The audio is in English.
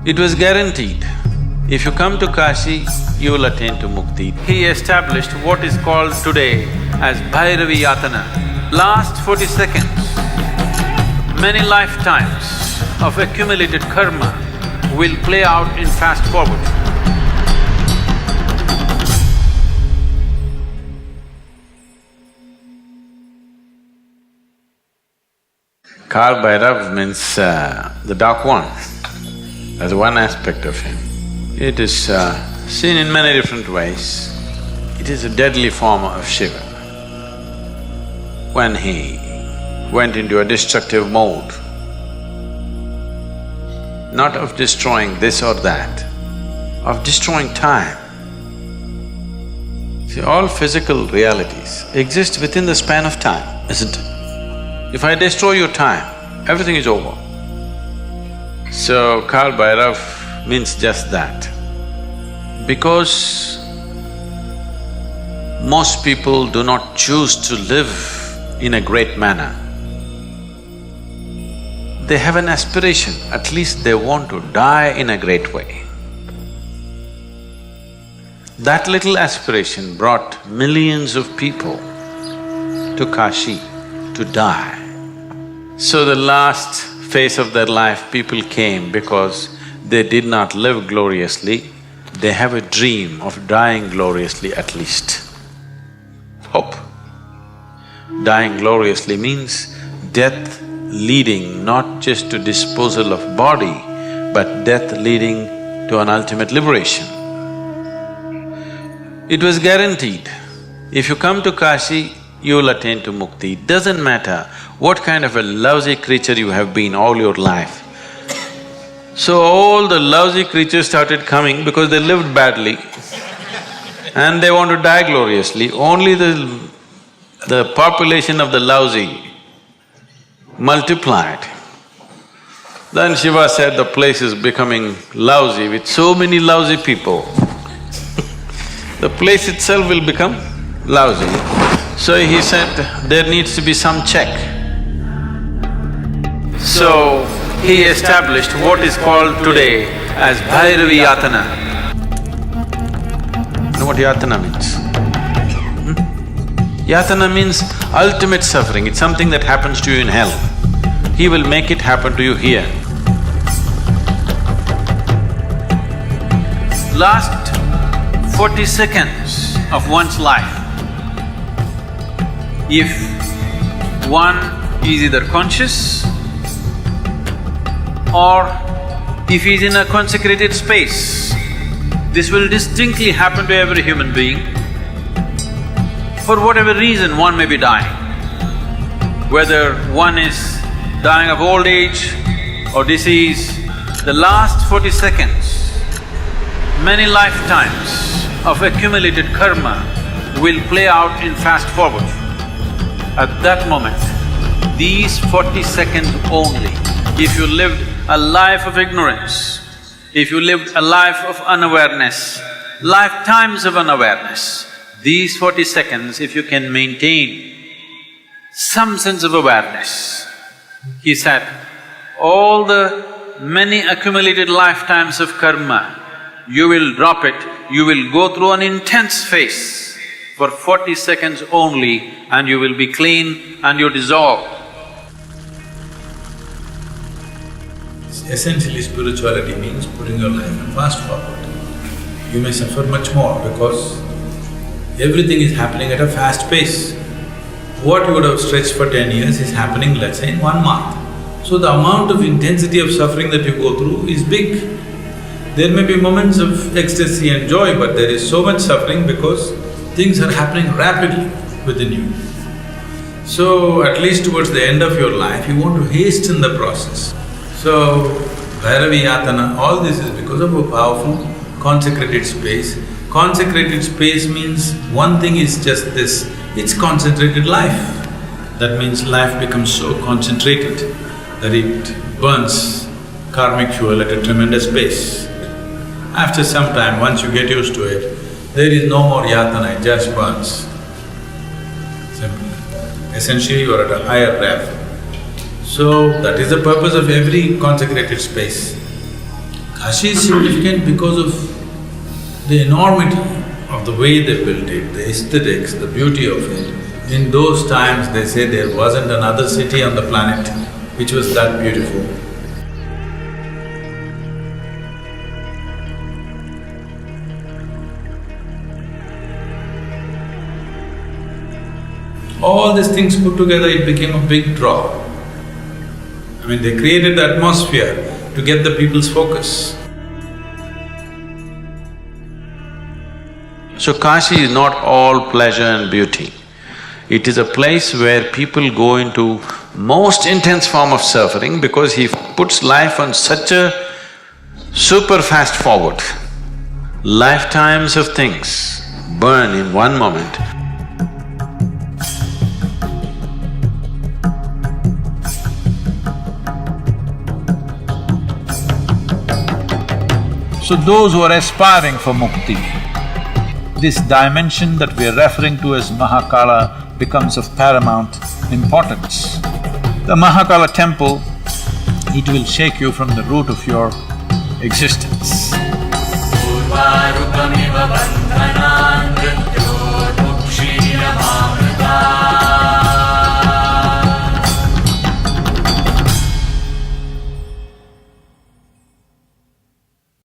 It was guaranteed, if you come to Kashi, you will attain to mukti. He established what is called today as Bhairavi Yatana. Last 40 seconds, many lifetimes of accumulated karma will play out in fast forward. Kal Bhairav means the dark one. That's one aspect of him. It is seen in many different ways. It is a deadly form of Shiva. When he went into a destructive mode, not of destroying this or that, of destroying time. See, all physical realities exist within the span of time, isn't it? If I destroy your time, everything is over. So, Kal Bhairav means just that. Because most people do not choose to live in a great manner, they have an aspiration, at least they want to die in a great way. That little aspiration brought millions of people to Kashi to die. So the last phase of their life, people came because they did not live gloriously, they have a dream of dying gloriously at least. Hope. Dying gloriously means death leading not just to disposal of body, but death leading to an ultimate liberation. It was guaranteed, if you come to Kashi, you will attain to mukti. It doesn't matter what kind of a lousy creature you have been all your life. So all the lousy creatures started coming because they lived badly and they want to die gloriously. Only the population of the lousy multiplied. Then Shiva said the place is becoming lousy with so many lousy people. The place itself will become lousy. So he said, there needs to be some check. So he established what is called today as Bhairavi Yatana. You know what Yatana means? Yatana means ultimate suffering, it's something that happens to you in hell. He will make it happen to you here. Last 40 seconds of one's life, if one is either conscious or if he is in a consecrated space, this will distinctly happen to every human being. For whatever reason, one may be dying. Whether one is dying of old age or disease, the last 40 seconds, many lifetimes of accumulated karma will play out in fast forward. At that moment, these 40 seconds only, if you lived a life of ignorance, if you lived a life of unawareness, lifetimes of unawareness, these 40 seconds, if you can maintain some sense of awareness, he said, all the many accumulated lifetimes of karma, you will drop it, you will go through an intense phase for 40 seconds only and you will be clean and you dissolve. Essentially, spirituality means putting your life in fast forward. You may suffer much more because everything is happening at a fast pace. What you would have stretched for 10 years is happening, let's say, in 1 month. So the amount of intensity of suffering that you go through is big. There may be moments of ecstasy and joy, but there is so much suffering because things are happening rapidly within you. So, at least towards the end of your life, you want to hasten the process. So, Bhairavi Yatana, all this is because of a powerful consecrated space. Consecrated space means one thing is just this, it's concentrated life. That means life becomes so concentrated that it burns karmic fuel at a tremendous pace. After some time, once you get used to it, there is no more yatana, it just burns. Simple. Essentially, you are at a higher rev. So, that is the purpose of every consecrated space. Kashi is significant because of the enormity of the way they built it, the aesthetics, the beauty of it. In those times, they say there wasn't another city on the planet which was that beautiful. All these things put together, it became a big draw. I mean, they created the atmosphere to get the people's focus. So Kashi is not all pleasure and beauty. It is a place where people go into most intense form of suffering because he puts life on such a super fast forward. Lifetimes of things burn in one moment. So those who are aspiring for mukti, this dimension that we are referring to as Mahakala becomes of paramount importance. The Mahakala temple, it will shake you from the root of your existence.